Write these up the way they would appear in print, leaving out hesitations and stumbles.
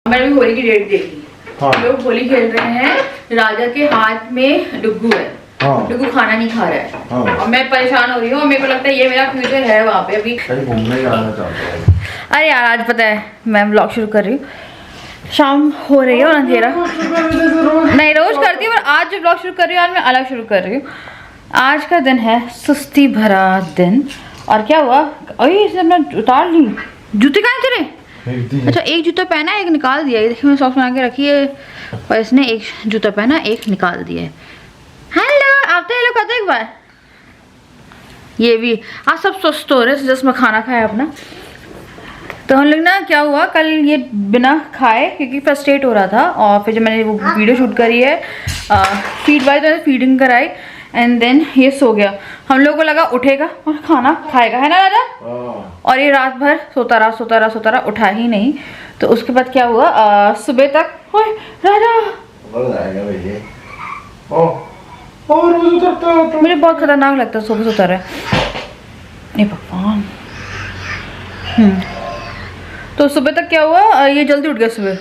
मैंने भी होली की डेट देखी। हाँ। लोग होली खेल रहे हैं, राजा के हाथ में डुग्गू है। हाँ। डुग्गू खाना नहीं खा रहा है। हाँ। और मैं परेशान हो रही हूँ, मेरे को लगता है ये मेरा फ्यूचर है वहाँ पे। अभी कहीं घूमने जाना चाहता हूँ। अरे यार आज पता है मैं व्लॉग शुरू कर रही हूँ, शाम हो रही है और अंधेरा नहीं रोज करती हूँ, आज जो व्लॉग शुरू कर रही हूँ आज मैं अलग शुरू कर रही हूँ। आज का दिन है सुस्ती भरा दिन। और क्या हुआ, अरे इसने अपना उतार ली। जूते कहाँ तेरे? अच्छा एक जूता पहना है, एक निकाल दिया। ये देखिए मैं सॉक्स बना के रखी है, और इसने एक जूता पहना एक निकाल दिया है। हेलो आप तो हेलो कहते एक बार। ये भी आज सब सुस्त हो रहे हैं, जस्ट मैं खाना खाया अपना। तो हम लोग ना क्या हुआ, कल ये बिना खाए क्योंकि फ्रस्ट्रेट हो रहा था, और फिर जब मैंने वो वीडियो शूट करी है फीड वाइज मैंने फीडिंग कराई एंड देन ये सो गया। हम लोगों को लगा उठेगा और खाना खाएगा, है ना राजा? और ये रात भर सोता रहा, उठा ही नहीं। तो उसके बाद क्या हुआ, सुबह तक राजा मुझे बहुत खतरनाक लगता है सुबह सोता रहे। भगवान। तो सुबह तक क्या हुआ, ये जल्दी उठ गया सुबह,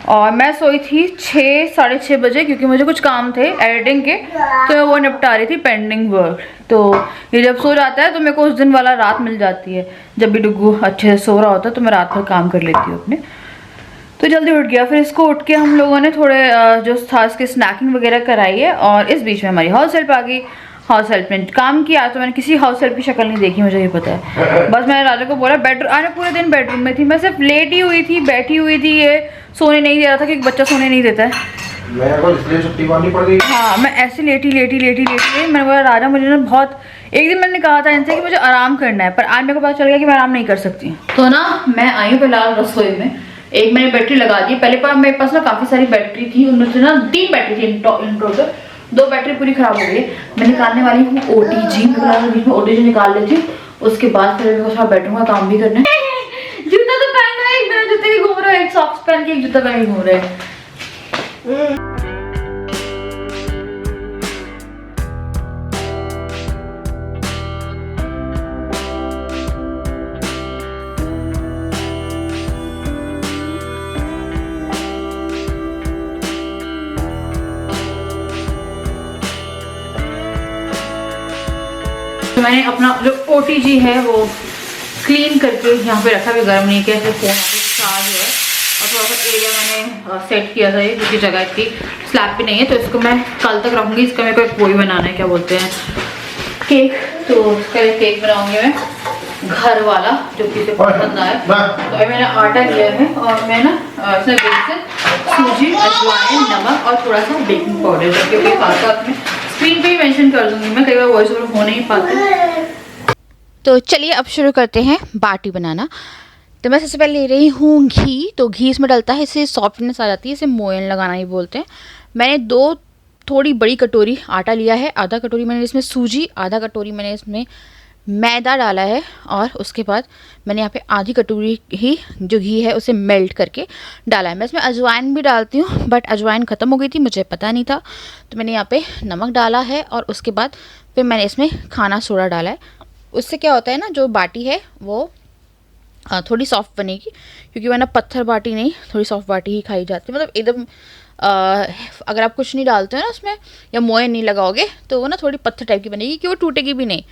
और मैं सोई थी 6-6:30 बजे क्योंकि मुझे कुछ काम थे एडिटिंग के, तो मैं वो निपटा रही थी पेंडिंग वर्क। तो ये जब सो जाता है तो मेरे को उस दिन वाला रात मिल जाती है, जब भी डुग्गू अच्छे से सो रहा होता है तो मैं रात भर काम कर लेती हूँ अपने। तो जल्दी उठ गया, फिर इसको उठ के हम लोगों ने थोड़े जो था इसकी स्नैकिंग वगैरह कराई है, और इस बीच में हमारी हाउस हेल्प आ गई। हाउस हेल्प ने काम किया, तो मैंने किसी हाउस हेल्प की शक्ल नहीं देखी, मुझे ये पता है। बस मैंने राजा को बोला बेडरूम, आज पूरे दिन बेडरूम में थी, मैं सिर्फ लेटी हुई थी, बैठी हुई थी, ये सोने नहीं दे रहा था क्योंकि बच्चा सोने नहीं देता है। इसलिए छुट्टी मारनी पड़ गई। हाँ मैं ऐसे लेटी मैंने बोला राजा मुझे ना बहुत, एक दिन मैंने कहा था इनसे कि मुझे आराम करना है, पर आज मेरे को पता चल गया कि मैं आराम नहीं कर सकती। तो ना मैं आई हूँ फिलहाल रसोई में, एक मैंने बैटरी लगा दी। पहले पर मेरे पास ना काफी सारी बैटरी थी, उनमें से ना 3 बैटरी थी इन टोटल, 2 बैटरी पूरी खराब हो गई। मैं निकालने वाली हूँ OTG, बीच में OTG निकाल लेती हूँ, उसके बाद फिर मेरे को बेडरूम का काम भी करना है। जूता तो पहन रहा है, एक बिना जूते के घूम रहा है, एक सॉक्स पहन के एक जूता पहन के घूम रहा है। तो मैंने अपना जो OTG है वो क्लीन करके यहाँ पे रखा, भी गर्म नहीं किया, फोन चार्ज है, और थोड़ा सा एरिया मैंने सेट किया था, ये जिसकी जगह इसकी स्लैब पे नहीं है, तो इसको मैं कल तक रखूँगी। इसका मेरे को एक वही बनाना है, क्या बोलते हैं, केक। तो इसका एक केक बनाऊँगी मैं घर वाला, जो किसी को पसंद आए। तो अभी मैंने आटा लिया है, और मैं ना इसमें बेसन, सूजी, अजवाइन, नमक और थोड़ा सा बेकिंग पाउडर, क्योंकि साथ में स्क्रीन पे ही मेंशन कर दूंगी मैं, कई बार वॉइस ओवर हो नहीं पाते। तो चलिए अब शुरू करते हैं बाटी बनाना। तो मैं सबसे पहले ले रही हूँ घी। तो घी इसमें डलता है, इससे सॉफ्टनेस आ जाती है, इसे मोयन लगाना ही बोलते हैं। मैंने 2 थोड़ी बड़ी कटोरी आटा लिया है, आधा कटोरी मैंने इसमें सूजी, आधा कटोरी मैंने इसमें मैदा डाला है, और उसके बाद मैंने यहाँ पे आधी कटोरी ही जो घी है उसे मेल्ट करके डाला है। मैं इसमें अजवाइन भी डालती हूँ, बट अजवाइन ख़त्म हो गई थी, मुझे पता नहीं था, तो मैंने यहाँ पे नमक डाला है, और उसके बाद फिर मैंने इसमें खाना सोडा डाला है। उससे क्या होता है ना, जो बाटी है वो थोड़ी सॉफ्ट बनेगी, क्योंकि वरना पत्थर बाटी नहीं, थोड़ी सॉफ्ट बाटी ही खाई जाती है। मतलब एकदम अगर आप कुछ नहीं डालते हो ना उसमें, या मोयन नहीं लगाओगे, तो वो ना थोड़ी पत्थर टाइप की बनेगी, कि वो टूटेगी भी नहीं।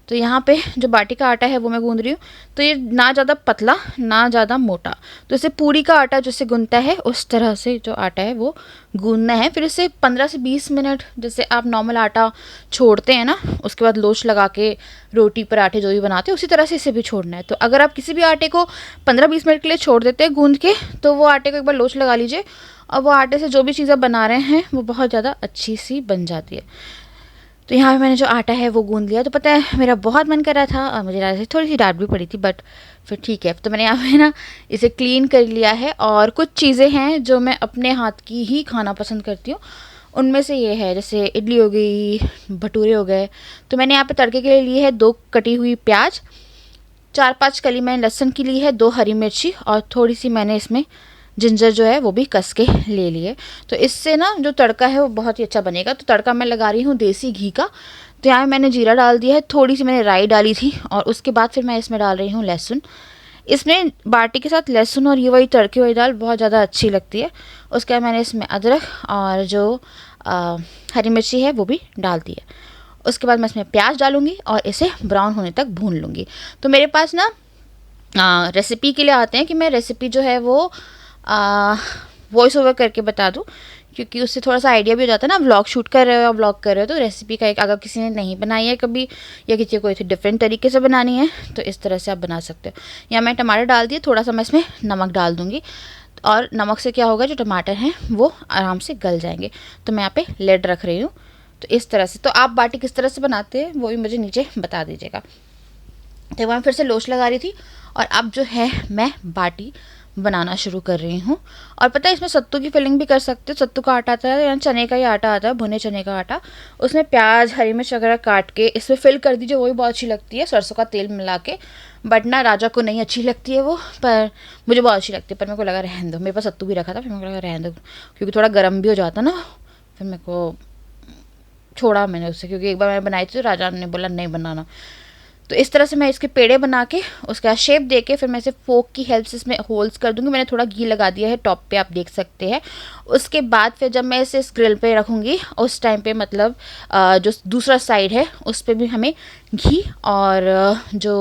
तो यहाँ पे जो बाटी का आटा है वो मैं गूंद रही हूँ। तो ये ना ज़्यादा पतला ना ज़्यादा मोटा, तो इसे पूरी का आटा जैसे गूंदता है उस तरह से जो आटा है वो गूंदना है। फिर इसे 15 से 20 मिनट, जैसे आप नॉर्मल आटा छोड़ते हैं ना, उसके बाद लोच लगा के रोटी पराठे जो भी बनाते हैं उसी तरह से इसे भी छोड़ना है। तो अगर आप किसी भी आटे को 15-20 मिनट के लिए छोड़ देते हैं गूंद के, तो वो आटे को एक बार लोच लगा लीजिए, और वो आटे से जो भी चीज़ें बना रहे हैं वो बहुत ज़्यादा अच्छी सी बन जाती है। तो यहाँ पे मैंने जो आटा है वो गूंद लिया। तो पता है मेरा बहुत मन कर रहा था, और मुझे राजा से थोड़ी सी डांट भी पड़ी थी, बट फिर ठीक है। तो मैंने यहाँ पे ना इसे क्लीन कर लिया है, और कुछ चीज़ें हैं जो मैं अपने हाथ की ही खाना पसंद करती हूँ, उनमें से ये है, जैसे इडली हो गई, भटूरे हो गए। तो मैंने यहाँ पे तड़के के लिए ली है 2 कटी हुई प्याज, 4-5 कली मैंने लहसुन की ली है, 2 हरी मिर्ची, और थोड़ी सी मैंने इसमें जिंजर जो है वो भी कस के ले लिए। तो इससे ना जो तड़का है वो बहुत ही अच्छा बनेगा। तो तड़का मैं लगा रही हूँ देसी घी का। तो यहाँ मैंने जीरा डाल दिया है, थोड़ी सी मैंने राई डाली थी, और उसके बाद फिर मैं इसमें डाल रही हूँ लहसुन। इसमें बाटी के साथ लहसुन और ये वही तड़की हुई दाल बहुत ज़्यादा अच्छी लगती है। उसके बाद मैंने इसमें अदरक और जो हरी मिर्ची है वो भी डाल दी है। उसके बाद मैं इसमें प्याज डालूँगी और इसे ब्राउन होने तक भून लूँगी। तो मेरे पास ना रेसिपी के लिए आते हैं कि मैं रेसिपी जो है वो वॉइस ओवर करके बता दूँ, क्योंकि उससे थोड़ा सा आइडिया भी हो जाता है ना। व्लॉग शूट कर रहे हो या व्लॉग कर रहे हो तो रेसिपी का एक, अगर किसी ने नहीं बनाई है कभी या किसी को कोई डिफरेंट तरीके से बनानी है तो इस तरह से आप बना सकते हो। या मैं टमाटर डाल दिए, थोड़ा सा मैं इसमें नमक डाल दूँगी और नमक से क्या होगा, जो टमाटर हैं वो आराम से गल जाएंगे। तो मैं यहाँ पे लेड रख रही हूँ। तो इस तरह से, तो आप बाटी किस तरह से बनाते हैं वो भी मुझे नीचे बता दीजिएगा। तो मैं फिर से लोच लगा रही थी और अब जो है मैं बाटी बनाना शुरू कर रही हूँ। और पता है इसमें सत्तू की फिलिंग भी कर सकते हो। सत्तू का आटा आता है या चने का ही आटा आता है, भुने चने का आटा, उसमें प्याज हरी मिर्च वगैरह काट के इसमें फिल कर दीजिए, वो भी बहुत अच्छी लगती है सरसों का तेल मिला के। बट ना राजा को नहीं अच्छी लगती है वो, पर मुझे बहुत अच्छी लगती है। पर मेरे को लगा रहने दो, मेरे पास सत्तू भी रखा था, फिर मेरे को लगा रहने दो क्योंकि थोड़ा गर्म भी हो जाता ना, फिर मेरे को छोड़ा मैंने उससे, क्योंकि एक बार मैंने बनाई थी तो राजा ने बोला नहीं बनाना। तो इस तरह से मैं इसके पेड़े बना के उसका शेप दे के फिर मैं इसे फोक की हेल्प से इसमें होल्स कर दूंगी। मैंने थोड़ा घी लगा दिया है टॉप पे, आप देख सकते हैं। उसके बाद फिर जब मैं इसे इस ग्रिल पे रखूँगी उस टाइम पे मतलब जो दूसरा साइड है उस पर भी हमें घी और जो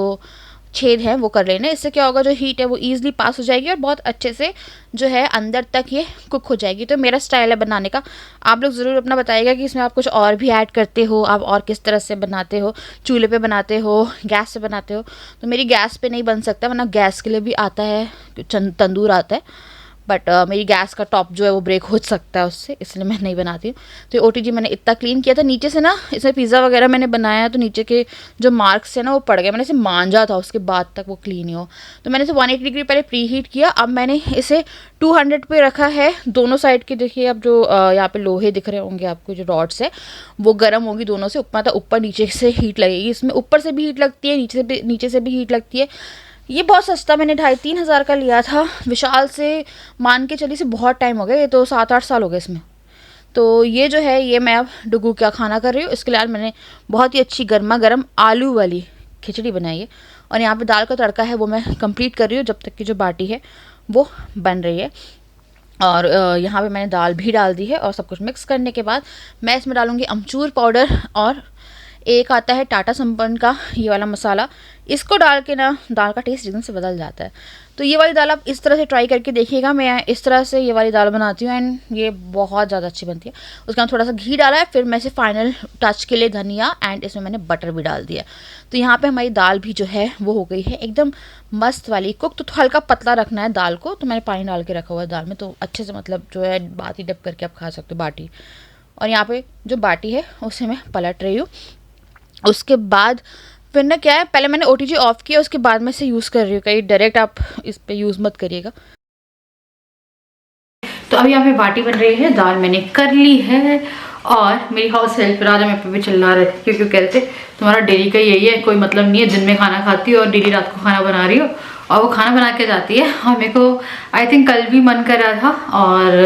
छेद है वो कर लेना। इससे क्या होगा, जो हीट है वो ईजिली पास हो जाएगी और बहुत अच्छे से जो है अंदर तक ये कुक हो जाएगी। तो मेरा स्टाइल है बनाने का, आप लोग ज़रूर अपना बताइएगा कि इसमें आप कुछ और भी ऐड करते हो, आप और किस तरह से बनाते हो, चूल्हे पे बनाते हो, गैस पे बनाते हो। तो मेरी गैस पे नहीं बन सकता, वरना गैस के लिए भी आता है तंदूर आता है, बट मेरी गैस का टॉप जो है वो ब्रेक हो सकता है उससे, इसलिए मैं नहीं बनाती हूँ। तो ये OTG मैंने इतना क्लीन किया था नीचे से ना, इसमें पिज़्ज़ा वगैरह मैंने बनाया तो नीचे के जो मार्क्स है ना वो पड़ गए, मैंने इसे मांजा था उसके बाद तक वो क्लीन ही हो। तो मैंने इसे 180 डिग्री पहले प्री हीट किया। अब मैंने इसे 200 पे रखा है। दोनों साइड के देखिए, अब जो यहाँ पे लोहे दिख रहे होंगे आपको, जो रॉड्स है वो गर्म होगी दोनों से, ऊपर नीचे से हीट लगेगी। इसमें ऊपर से भी हीट लगती है, नीचे से भी हीट लगती है। ये बहुत सस्ता, मैंने 2,500-3 हज़ार का लिया था विशाल से, मान के चलिए से बहुत टाइम हो गया, ये तो 7-8 साल हो गए इसमें। तो ये जो है ये मैं अब डुगू का खाना कर रही हूँ। इसके लिए आज मैंने बहुत ही अच्छी गर्मा गर्म आलू वाली खिचड़ी बनाई है और यहाँ पे दाल का तड़का है वो मैं कंप्लीट कर रही हूँ जब तक कि जो बाटी है वो बन रही है। और यहाँ पे मैंने दाल भी डाल दी है और सब कुछ मिक्स करने के बाद मैं इसमें डालूँगी अमचूर पाउडर और एक आता है टाटा संपन्न का ये वाला मसाला। इसको डाल के ना दाल का टेस्ट एकदम से बदल जाता है। तो ये वाली दाल आप इस तरह से ट्राई करके देखिएगा। मैं इस तरह से ये वाली दाल बनाती हूँ एंड ये बहुत ज़्यादा अच्छी बनती है। उसके बाद थोड़ा सा घी डाला है, फिर मैं इसे फाइनल टच के लिए धनिया एंड इसमें मैंने बटर भी डाल दिया। तो यहाँ पे हमारी दाल भी जो है वो हो गई है एकदम मस्त वाली कुक। तो हल्का पतला रखना है दाल को, तो मैंने पानी डाल के रखा हुआ है दाल में, तो अच्छे से मतलब जो है बाटी डब करके आप खा सकते हो बाटी। और यहाँ पे जो बाटी है उसे मैं पलट रही हूँ। उसके बाद फिर ना क्या है, पहले मैंने OTG ऑफ किया, उसके बाद मैं इसे यूज़ कर रही हूँ। कहीं डायरेक्ट आप इस पे यूज़ मत करिएगा। तो अभी यहाँ पे बाटी बन रही है, दाल मैंने कर ली है और मेरी हाउस हेल्प राजा मेरे पे भी चिल्ला रहे थे क्योंकि कहते तुम्हारा डेली का यही है, कोई मतलब नहीं है, दिन में खाना खाती हो और डेली रात को खाना बना रही हो। और वो खाना बना के जाती है और मेरे को आई थिंक कल भी मन कर रहा था और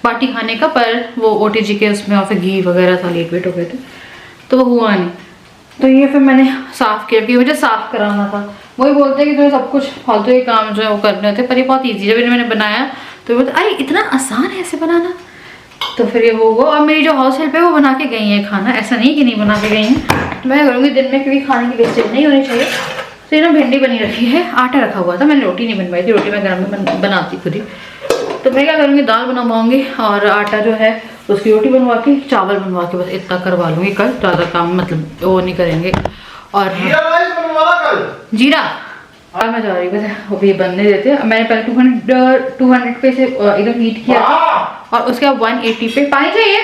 बाटी खाने का, पर वो OTG के उसमें और फिर घी वगैरह था, लेट वेट हो गए थे तो वो हुआ नहीं। तो ये फिर मैंने साफ़ किया क्योंकि मुझे साफ़ कराना था। वही बोलते हैं कि तुम्हें सब कुछ फालतू के काम जो है वो करने होते, पर ये बहुत ईजी। जब मैंने बनाया तो बोलते अरे इतना आसान है ऐसे बनाना, तो फिर ये होगा। और मेरी जो हाउस हेल्प है वो बना के गई है खाना, ऐसा नहीं कि नहीं बना के गई हैं। मैं करूँगी दिन में, क्योंकि खाने की वेस्टेज नहीं होनी चाहिए। तो ये ना भिंडी बनी रखी है, आटा रखा हुआ था, मैंने रोटी नहीं बनवाई थी, रोटी मैं घर में बनाती खुद ही। तो मैं क्या करूँगी, दाल बनवाऊँगी और आटा जो है उसकी रोटी बनवा के चावल बनवा के बस इतना करवा लूँगी कल। ज़्यादा काम मतलब वो नहीं करेंगे। और जीरा और मैं जा रही बस वो भी बनने देते हैं। मैंने पहले 200 पे से एकदम हीट किया और उसके बाद 180 पे पानी चाहिए।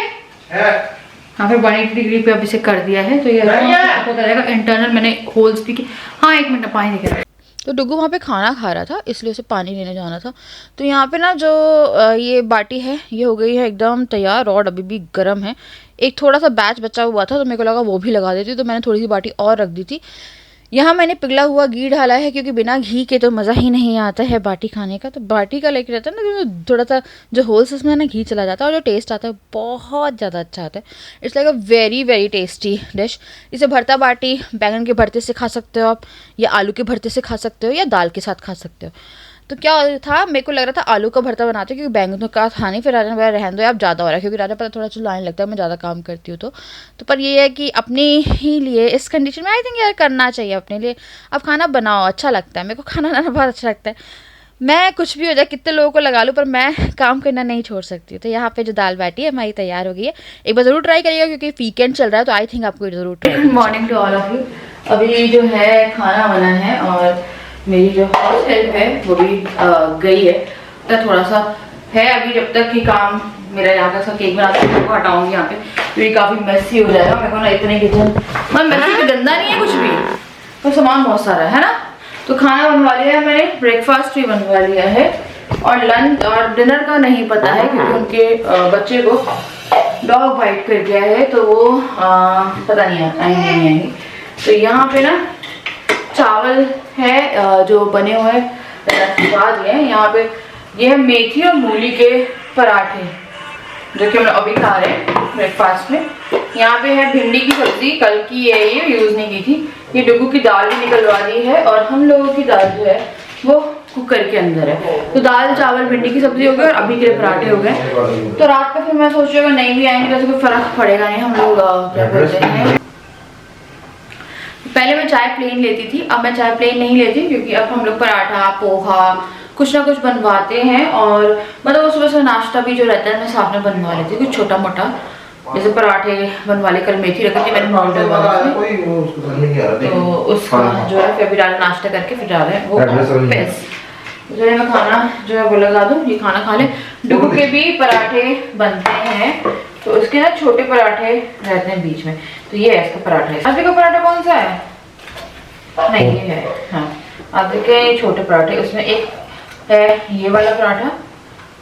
हाँ, फिर 180 डिग्री पे अब इसे कर दिया है। तो ये होता रहेगा इंटरनल। मैंने होल्स भी की। हाँ, 1 मिनट पानी दिखा। तो डुगू वहाँ पे खाना खा रहा था, इसलिए उसे पानी लेने जाना था। तो यहाँ पे ना जो ये बाटी है ये हो गई है एकदम तैयार और अभी भी गर्म है। एक थोड़ा सा बैच बचा हुआ था तो मेरे को लगा वो भी लगा देती, तो मैंने थोड़ी सी बाटी और रख दी थी। यहाँ मैंने पिघला हुआ घी डाला है क्योंकि बिना घी के तो मज़ा ही नहीं आता है बाटी खाने का। तो बाटी का लेके रहता है ना, थोड़ा सा जो होल्स उसमें ना घी चला जाता है और जो टेस्ट आता है बहुत ज़्यादा अच्छा आता है। It's like a very very tasty dish. इसे भरता बाटी बैंगन के भरते से खा सकते हो आप, या आलू के भरते से खा सकते हो, या दाल के साथ खा सकते हो। तो क्या था, मेरे को लग रहा था आलू का भरता बनाते क्योंकि बैंगन का था नहीं। फिर राजा बोला रहने दो आप, ज़्यादा हो रहा है, क्योंकि राजा पता थोड़ा चिल्लाने लगता है मैं ज़्यादा काम करती हूँ तो पर ये है कि अपने ही लिए इस कंडीशन में आई थिंक यार करना चाहिए अपने लिए। अब खाना बनाओ, अच्छा लगता है मेरे को, खाना बनाना बहुत अच्छा लगता है। मैं कुछ भी हो जाए, कितने लोगों को लगा लूँ, पर मैं काम करना नहीं छोड़ सकती हूँ। तो यहाँ पे जो दाल बाटी है हमारी तैयार हो गई है। एक बार ज़रूर ट्राई करिएगा क्योंकि वीकेंड चल रहा है, तो आई थिंक आपको ज़रूर try. Morning to all of you. अभी जो है खाना बना है और मेरी जो हाउस हेल्प है वो भी गई है। तो थोड़ा सा है अभी, जब तक कि काम मेरा यहाँ का सब केक बनाते हैं वो हटाऊंगी यहाँ पे, तो ये काफ़ी मेसी हो जाएगा। मेरे को ना इतने किचन मतलब मेसी तो गंदा नहीं है कुछ भी, पर सामान बहुत सारा है ना। तो खाना बनवा लिया है मैंने, ब्रेकफास्ट भी बनवा लिया है, और लंच और डिनर का नहीं पता है क्योंकि उनके बच्चे को डॉग बाइट कर गया है, तो वो पता नहीं आएंगे नहीं। तो यहाँ पे ना चावल है जो बने हुए बाद है। यहाँ पे ये है मेथी और मूली के पराठे जो कि हम अभी खा रहे हैं ब्रेकफास्ट में। यहाँ पे है भिंडी की सब्जी, कल की है, ये यूज़ नहीं की थी। ये डुगू की दाल भी निकलवा दी है, और हम लोगों की दाल जो है वो कुकर के अंदर है। तो दाल चावल भिंडी की सब्जी हो गई और अभी के लिए पराठे हो गए। तो रात को फिर मैं सोच रही हूँ नहीं भी आएंगे तो कोई फर्क पड़ेगा नहीं, हम लोग क्या बोलते हैं। पहले मैं चाय प्लेन लेती थी, अब मैं चाय प्लेन नहीं लेती क्योंकि अब हम लोग पराठा पोहा कुछ ना कुछ बनवाते हैं। और मतलब सुबह सुबह नाश्ता भी जो रहता है मैं साथ में बनवा लेती हूँ कुछ छोटा मोटा, जैसे पराठे बनवा ले। कल मेथी रखी थी मैंने माउंटेन तो उसका जो है फिर अभी डाल नाश्ता करके फिर डाले वो जो है मैं खाना जो है वो लगा दूँ, ये खाना खा ले। डुगू के भी पराठे बनते हैं, तो उसके ना छोटे पराठे रहते हैं बीच में, तो ये है इसका पराठा है। आधे का पराठा कौन सा है? नहीं ये है, हाँ आधे के छोटे पराठे। उसमें एक है ये वाला पराठा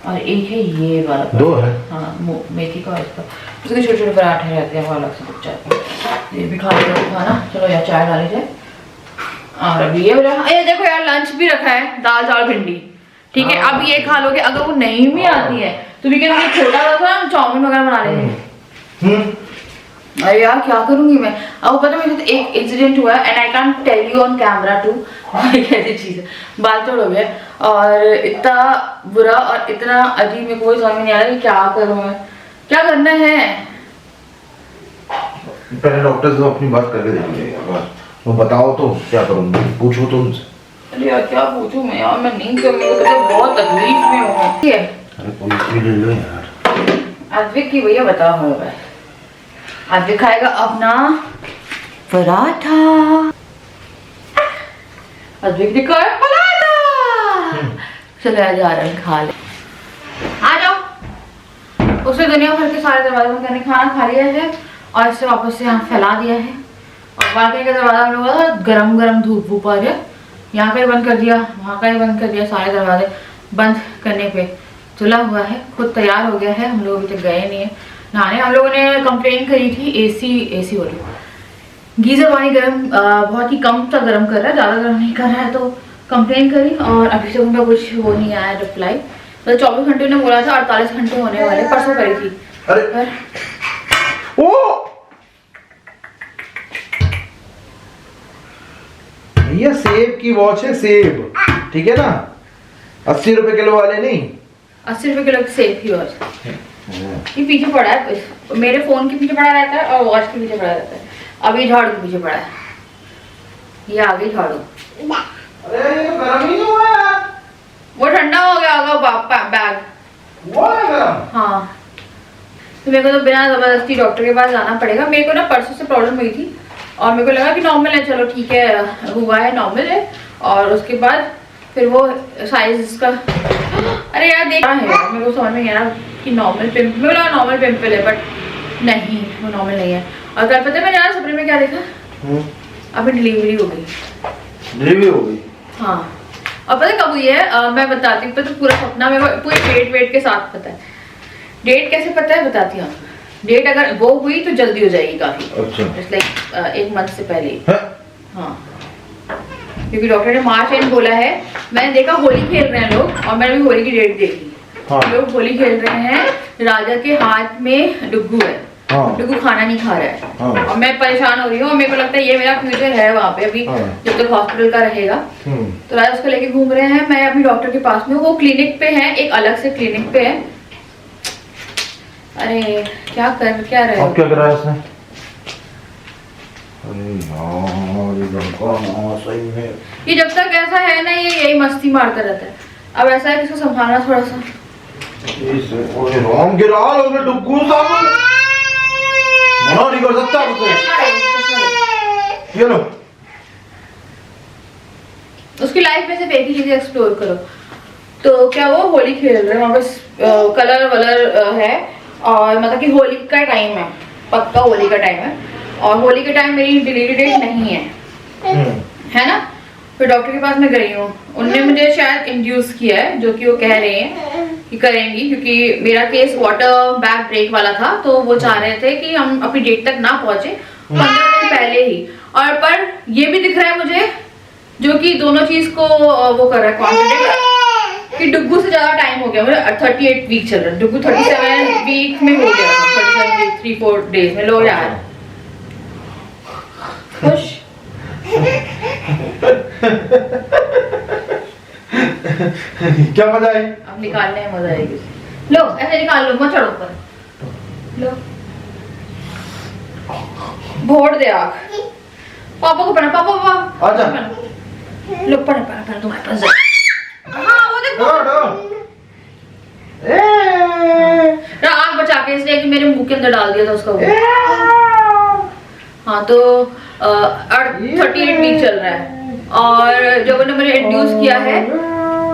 और एक है ये वाला, दो है हाँ मेथी का इसका। उसके छोटे छोटे पराठे रहते हैं, वो अलग से कुछ चाहते। ये भी खा लेगा खाना, चलो यार चाय डाली जाए। और अभी ये देखो यार लंच भी रखा है, दाल चावल भिंडी, ठीक है। अब ये खा लोगे, अगर वो नहीं भी आती है तो भी क्या छोटा सा हम चाउमीन वगैरह बना लेंगे। अरे यार क्या करूंगी मैं। अब पता है मेरे एक इंसिडेंट हुआ है, and I can tell you on camera too. कैसी चीज है, बाल तोड़ हो गया और इतना बुरा और इतना अजीब, मेरे को कोई समझ नहीं आ रहा है क्या करूं मैं, क्या करना है। पहले डॉक्टर से अपनी बात करके देखिए, वो बताओ तो क्या करूंगी, पूछो तो उनसे। अरे यार क्या पूछूं मैं यार, मैं नहीं करूंगी तो बहुत तकलीफ में हूँ। ठीक है अरे कोई ले लो यार। अद्विक की भैया बताओ होगा, अद्विक खाएगा अपना पराठा। अद्विक ने कहा पराठा, चलो आ जा रहे हैं खा ले, आ जाओ। उसने दुनिया भर के सारे दरवाजे बंद करने, खाना खा लिया है और इससे वापस से यहाँ फैला दिया है। और बालकनी का दरवाजा हम लोगों का गरम गरम धूप वूप आ गया, यहाँ का ही बंद कर दिया, वहाँ का ही बंद कर दिया, सारे दरवाजे बंद करने पे चला हुआ है। खुद तैयार हो गया है, हम लोग अभी तक गए नहीं है नहाने। हम लोगों ने कंप्लेन करी थी एसी हो रही, गीजर पानी गर्म बहुत ही कम सा गर्म कर रहा है, ज़्यादा गर्म नहीं कर रहा है, तो कंप्लेन करी और अभी तक उनका कुछ वो नहीं आया रिप्लाई। तो 24 घंटे ने बोला था, 48 घंटे होने वाले, परसों करी थी। अरे ओ भैया सेब की वॉच है, सेब ठीक है ना, 80 रुपए किलो वाले नहीं, 80 रुपए किलो की सेब की वॉच। ये पीछे पड़ा है, मेरे फोन के पीछे पड़ा रहता है और वॉच के पीछे पड़ा रहता है। अभी झाड़ू के पीछे पड़ा है, ये आगे झाड़ू। अरे ये गरम ही नहीं हुआ यार, वो ठंडा हो गया होगा बैग। वो है गरम। हाँ तो मेरे को तो बिना जबरदस्ती डॉक्टर के पास जाना पड़ेगा। मेरे को ना परसों से प्रॉब्लम हुई थी और मेरे को लगा कि नॉर्मल है, चलो ठीक है हुआ है नॉर्मल है। और उसके बाद फिर वो साइज इसका, अरे यार देख है, मेरे को समझ में नहीं आ रहा कि नॉर्मल पिंपल, मेरे को लगा नॉर्मल पिंपल है, बट नहीं वो नॉर्मल नहीं है। और कल पता है मैंने यार सपने में क्या देखा, अभी डिलीवरी हो गई। डिलीवरी हो गई? हाँ और पता है कब हुई है, मैं बताती हूँ। तो पूरा सपना मेरे को पूरे डेट के साथ पता है। डेट कैसे पता है बताती हूँ। डेट अगर वो हुई तो जल्दी हो जाएगी काफी, अच्छा लाइक 1 मंथ से पहले। हाँ क्योंकि डॉक्टर ने मार्च एंड बोला है। मैंने देखा होली खेल रहे हैं लोग और मैंने भी होली की डेट देखी। हाँ। लोग होली खेल रहे हैं, राजा के हाथ में डुग्गू है। हाँ। डुग्गू खाना नहीं खा रहा है। हाँ। और मैं परेशान हो रही हूँ और मेरे को लगता है ये मेरा फ्यूचर है वहाँ पे अभी। हाँ। जब तक हॉस्पिटल का रहेगा तो राजा उसको लेके घूम रहे हैं। मैं अभी डॉक्टर के पास में, वो क्लिनिक पे है, एक अलग से क्लिनिक पे है। अरे क्या रहे हो? अब क्या करा है उसने? अरे यार ये लड़का ना सही है। ये जब तक ऐसा है ना, ये यही मस्ती मारता रहता है। अब ऐसा है कि इसको संभालना थोड़ा सा। ओए राम गिरा लोगे डुग्गू साहब, मना नहीं कर सकता उसे। ये लो, उसकी लाइफ में सिर्फ एक ही चीज एक्सप्लोर करो। तो क्या वो होली खेल रहे हैं वहाँ पे, कलर वलर है और मतलब कि होली का टाइम है, पक्का होली का टाइम है। और होली के टाइम मेरी डिलीवरी डेट नहीं है ना। फिर डॉक्टर के पास मैं गई हूँ, उनने मुझे शायद इंड्यूस किया है, जो कि वो कह रहे हैं कि करेंगी, क्योंकि मेरा केस वाटर बैग ब्रेक वाला था। तो वो चाह रहे थे कि हम अपनी डेट तक ना पहुंचे, 15 दिन पहले ही। और पर ये भी दिख रहा है मुझे, जो कि दोनों चीज को वो कर रहा है कॉन्फिडेंट, कि डुग्गू से ज्यादा टाइम हो गया। मुझे 38 वीक चल रहा है, डुग्गू 37 वीक में हो गया था, 37 वीक 3-4 डेज में। लो यार खुश। क्या मजा है? अब निकालने में मजा आएगी। लो ऐसे निकाल लो, मत चढ़ो ऊपर। लो भोड़ दे आँख। पापा को पढ़ा, पापा आजा। लो पढ़ा तुम्हारे पास जाए। हाँ वो देखो आँख बचा के, इसलिए कि मेरे मुंह के अंदर डाल दिया था उसका वो। हाँ तो 38 वीक चल रहा है और जब उन्होंने मुझे इंड्यूस किया है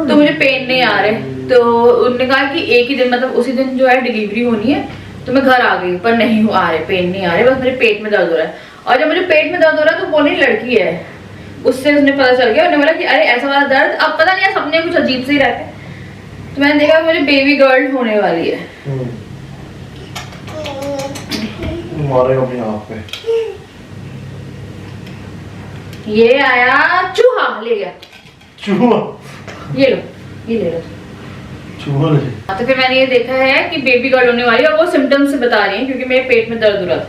तो मुझे पेन नहीं आ रहे। तो उन्होंने कहा कि एक ही दिन, मतलब उसी दिन जो है डिलीवरी होनी है, तो मैं घर आ गई, पर नहीं आ रहे, पेन नहीं आ रहे, बस मेरे पेट में दर्द हो रहा है। और जब मुझे पेट में दर्द हो रहा है तो बोली लड़की है, उससे उसने पता चल गया। उन्होंने बोला कि अरे ऐसा वाला दर्द, अब पता नहीं सपने कुछ अजीब से ही रहते हैं। तो मैंने देखा मुझे बेबी गर्ल होने वाली है। मारे अपनी आँख पे। ये आया चूहा, ले गया चूहा। ये लो, ये ले लो चूहा ले। तो फिर मैंने ये देखा है कि बेबी गर्ल होने वाली है, और वो सिम्टम्स से बता रही है, क्योंकि मेरे पेट में दर्द हो रहा था।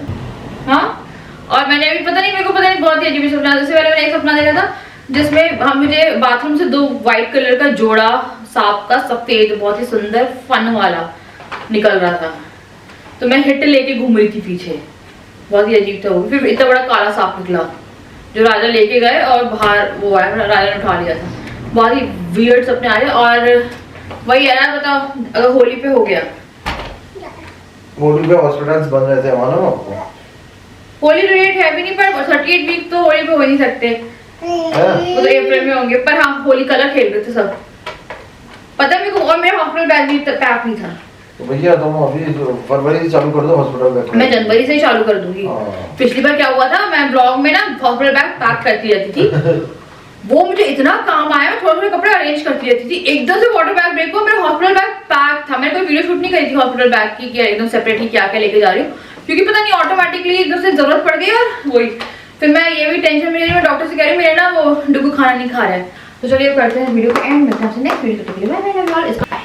हाँ और मैंने अभी पता नहीं, मेरे को पता नहीं, बहुत ही अजीब सपना। इससे पहले मैंने एक सपना देखा था जिसमें हम मुझे बाथरूम से 2 व्हाइट कलर का जोड़ा सांप का, सफेद बहुत ही सुंदर फन वाला निकल रहा था। तो मैं हिट लेके घूम रही थी पीछे, बहुत ही अजीब था वो। फिर इतना बड़ा काला सांप निकला जो राजा लेके गए और बाहर वो आया, राजा ने उठा लिया था। बहुत ही वियर्ड सपने आ रहे। और वही है ना, बताओ अगर होली पे हो गया, होली पे हॉस्पिटल्स बंद रहते हैं मालूम आपको? होली रेट है भी नहीं, पर 38 वीक तो होली पे हो नहीं सकते, वो तो अप्रैल में होंगे। पर हाँ होली कलर खेल रहे थे सब, पता है मेरे को। और मेरा हॉस्पिटल बैग भी पैक नहीं था। तो भैया तुम अभी फरवरी से चालू कर दो हॉस्पिटल बैग। मैं जनवरी से ही चालू कर दूंगी। पिछली बार क्या हुआ था, मैं ब्लॉग में ना हॉस्पिटल बैग पैक करती रहती थी, वो मुझे इतना काम आया, मैं थोड़े कपड़े अरेंज करती रहती थी। एकदम से वाटर बैग ब्रेक हुआ, मेरा हॉस्पिटल बैग पैक था। मैंने कोई वीडियो शूट नहीं करी थी हॉस्पिटल बैग की, कि एकदम सेपरेटली क्या क्या लेके जा रही हूँ, क्योंकि पता नहीं ऑटोमेटिकली एकदम से जरूरत पड़ गई। और वही फिर मैं ये भी टेंशन में, मैं डॉक्टर से कह रही हूँ मेरे ना वो डुग्गू खाना नहीं खा रहा है। तो चलिए करते हैं वीडियो को एंड, मिलते हैं आपसे नेक्स्ट वीडियो के लिए।